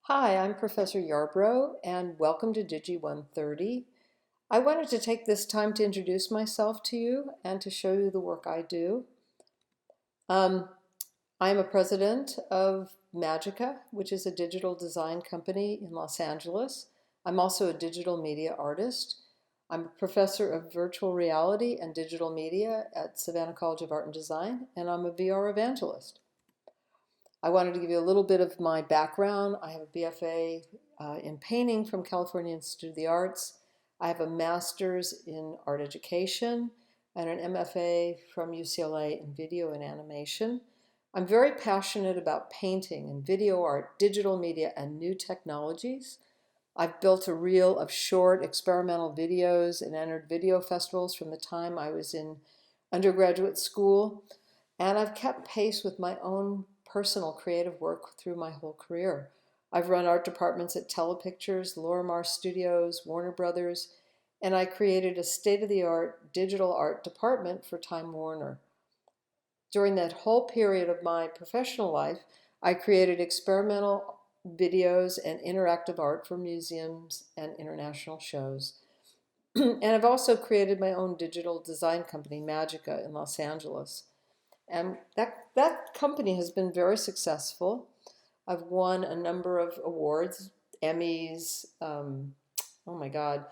Hi, I'm Professor Yarbrow, and welcome to Digi 130. I wanted to take this time to introduce myself to you and to show you the work I do. Um, I'm a president of Magica, which is a digital design company in Los Angeles. I'm also a digital media artist. I'm a professor of virtual reality and digital media at Savannah College of Art and Design, and I'm a VR evangelist. I wanted to give you a little bit of my background. I have a BFA in painting from California Institute of the Arts. I have a master's in art education and an MFA from UCLA in video and animation. I'm very passionate about painting and video art, digital media, and new technologies. I've built a reel of short experimental videos and entered video festivals from the time I was in undergraduate school. And I've kept pace with my own personal creative work through my whole career. I've run art departments at Telepictures, Lorimar Studios, Warner Brothers, and I created a state-of-the-art digital art department for Time Warner. During that whole period of my professional life, I created experimental videos and interactive art for museums and international shows. And I've also created my own digital design company, Magica, in Los Angeles. And that company has been very successful. I've won a number of awards, Emmys, oh my God,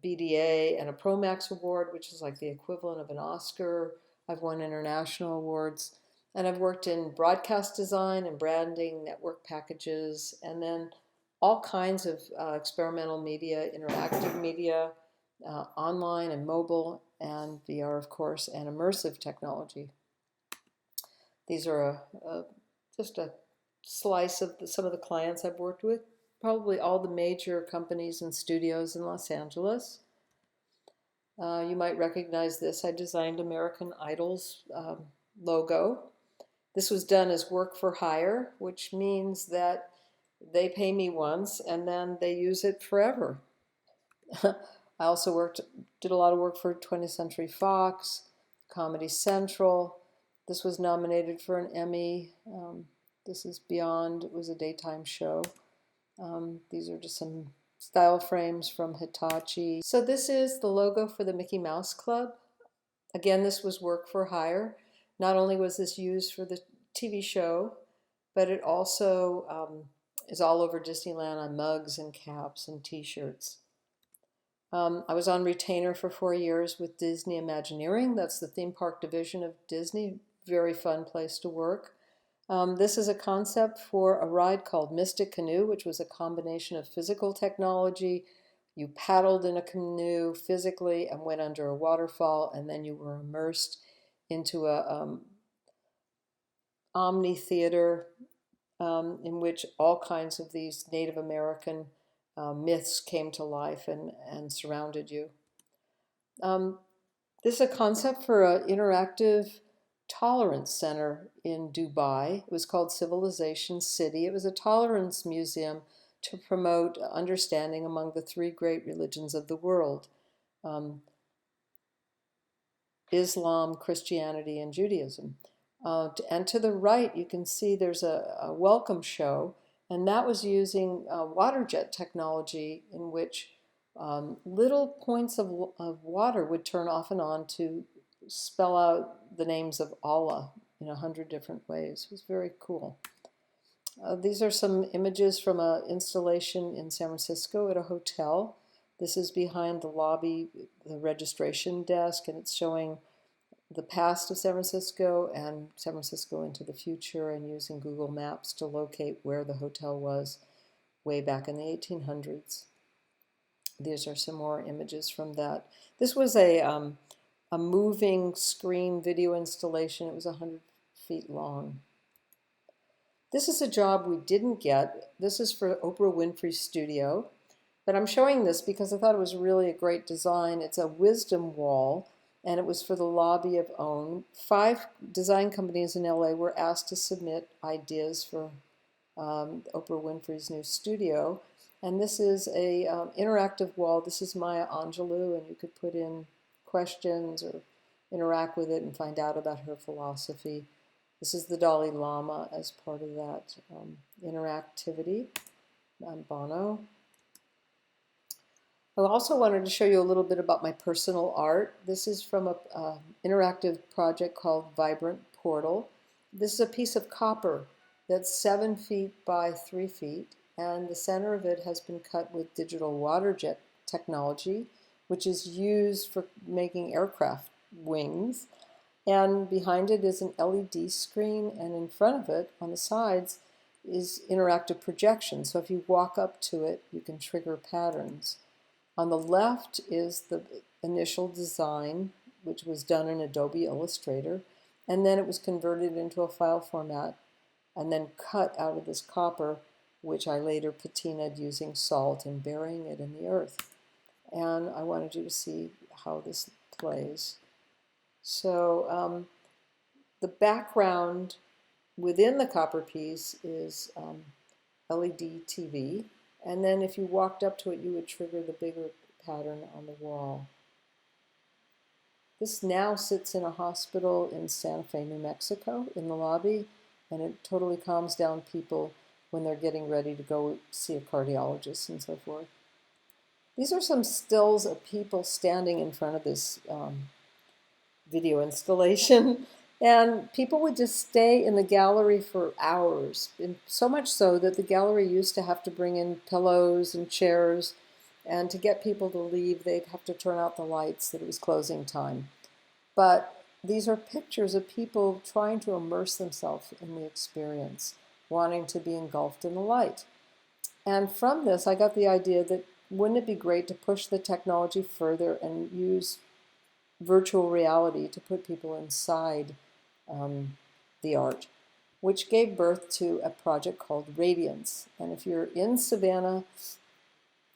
BDA, and a Promax Award, which is like the equivalent of an Oscar. I've won international awards. And I've worked in broadcast design and branding, network packages, and then all kinds of experimental media, interactive media, online and mobile, and VR, of course, and immersive technology. These are just a slice of some of the clients I've worked with, probably all the major companies and studios in Los Angeles. You might recognize this. I designed American Idol's logo. This was done as work for hire, which means that they pay me once and then they use it forever. I also did a lot of work for 20th Century Fox, Comedy Central. This was nominated for an Emmy. This is Beyond. It was a daytime show. These are just some style frames from Hitachi. So this is the logo for the Mickey Mouse Club. Again, this was work for hire. Not only was this used for the TV show, but it also is all over Disneyland on mugs and caps and t-shirts. I was on retainer for 4 years with Disney Imagineering. That's the theme park division of Disney. Very fun place to work. This is a concept for a ride called Mystic Canoe, which was a combination of physical technology. You paddled in a canoe physically and went under a waterfall, and then you were immersed into a omni theater in which all kinds of these Native American myths came to life and surrounded you. This is a concept for an interactive tolerance center in Dubai. It was called Civilization City. It was a tolerance museum to promote understanding among the three great religions of the world, Islam, Christianity, and Judaism. And to the right, you can see there's a welcome show, and that was using water jet technology in which little points of water would turn off and on to spell out the names of Allah in 100 different ways. It was very cool. These are some images from an installation in San Francisco at a hotel. This is behind the lobby, the registration desk, and it's showing the past of San Francisco and San Francisco into the future, and using Google Maps to locate where the hotel was way back in the 1800s. These are some more images from that. This was a moving screen video installation. It was 100 feet long. This is a job we didn't get. This is for Oprah Winfrey's studio. But I'm showing this because I thought it was really a great design. It's a wisdom wall, and it was for the lobby of OWN. 5 design companies in LA were asked to submit ideas for Oprah Winfrey's new studio. And this is a interactive wall. This is Maya Angelou, and you could put in questions or interact with it and find out about her philosophy. This is the Dalai Lama as part of that interactivity. Bono. I also wanted to show you a little bit about my personal art. This is from an interactive project called Vibrant Portal. This is a piece of copper that's 7 feet by 3 feet, and the center of it has been cut with digital water jet technology, which is used for making aircraft wings. And behind it is an LED screen, and in front of it, on the sides, is interactive projection. So if you walk up to it, you can trigger patterns. On the left is the initial design, which was done in Adobe Illustrator, and then it was converted into a file format and then cut out of this copper, which I later patinaed using salt and burying it in the earth. And I wanted you to see how this plays. So the background within the copper piece is LED TV. And then if you walked up to it, you would trigger the bigger pattern on the wall. This now sits in a hospital in Santa Fe, New Mexico, in the lobby, and it totally calms down people when they're getting ready to go see a cardiologist and so forth. These are some stills of people standing in front of this video installation. And people would just stay in the gallery for hours, and so much so that the gallery used to have to bring in pillows and chairs, and to get people to leave, they'd have to turn out the lights, that it was closing time. But these are pictures of people trying to immerse themselves in the experience, wanting to be engulfed in the light. And from this, I got the idea that wouldn't it be great to push the technology further and use virtual reality to put people inside the art, which gave birth to a project called Radiance. And if you're in Savannah,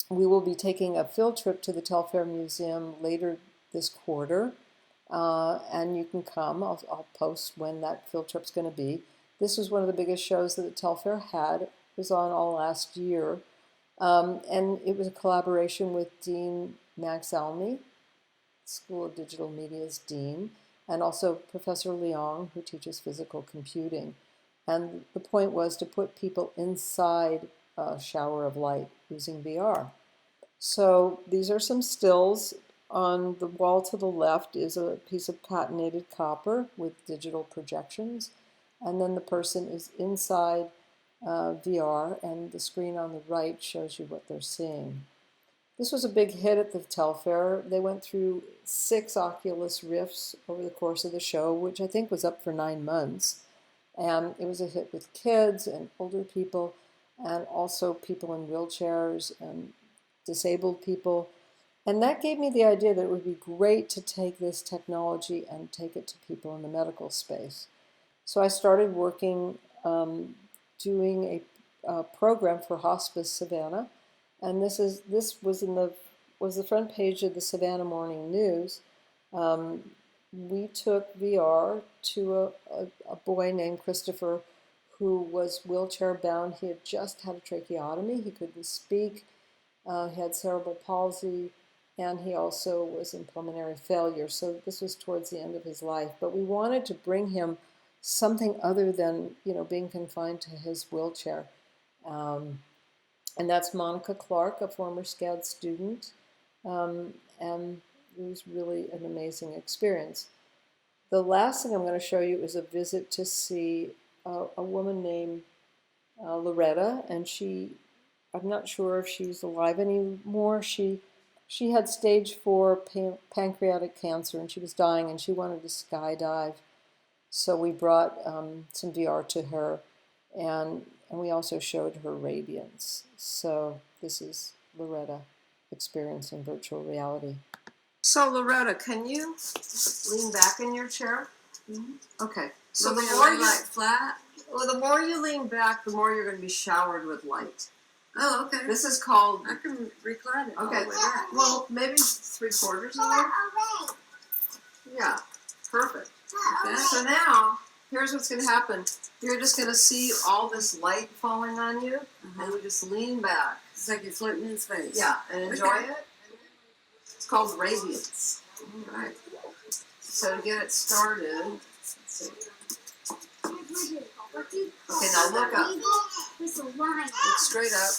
we will be taking a field trip to the Telfair Museum later this quarter, and you can come. I'll post when that field trip's going to be. This was one of the biggest shows that the Telfair had. It was on all last year, and it was a collaboration with Dean Max Almy, School of Digital Media's dean, and also Professor Leong, who teaches physical computing. And the point was to put people inside a shower of light using VR. So these are some stills. On the wall to the left is a piece of patinated copper with digital projections. And then the person is inside VR, and the screen on the right shows you what they're seeing. This was a big hit at the Telfair. They went through 6 Oculus Rifts over the course of the show, which I think was up for 9 months. And it was a hit with kids and older people, and also people in wheelchairs and disabled people. And that gave me the idea that it would be great to take this technology and take it to people in the medical space. So I started working, doing a program for Hospice Savannah. And this was the front page of the Savannah Morning News. We took VR to a boy named Christopher who was wheelchair bound. He had just had a tracheotomy. He couldn't speak. He had cerebral palsy, and he also was in pulmonary failure. So this was towards the end of his life. But we wanted to bring him something other than being confined to his wheelchair. And that's Monica Clark, a former SCAD student, and it was really an amazing experience. The last thing I'm going to show you is a visit to see a woman named Loretta, and I'm not sure if she's alive anymore. She had stage 4 pancreatic cancer, and she was dying, and she wanted to skydive. So we brought some VR to her, and we also showed her Radiance. So this is Loretta experiencing virtual reality. So Loretta, can you lean back in your chair? Mm-hmm. Okay. So the more you flat? Well, the more you lean back, the more you're going to be showered with light. Oh, okay. This is called... I can recline it all the way back. Well, maybe 3/4 of it. Yeah, perfect. Okay. So now, here's what's going to happen. You're just going to see all this light falling on you, and you just lean back. It's like you're floating in space. Yeah, and enjoy it. It's called Radiance. All right. So to get it started, let's see. Okay, now look up. Look straight up.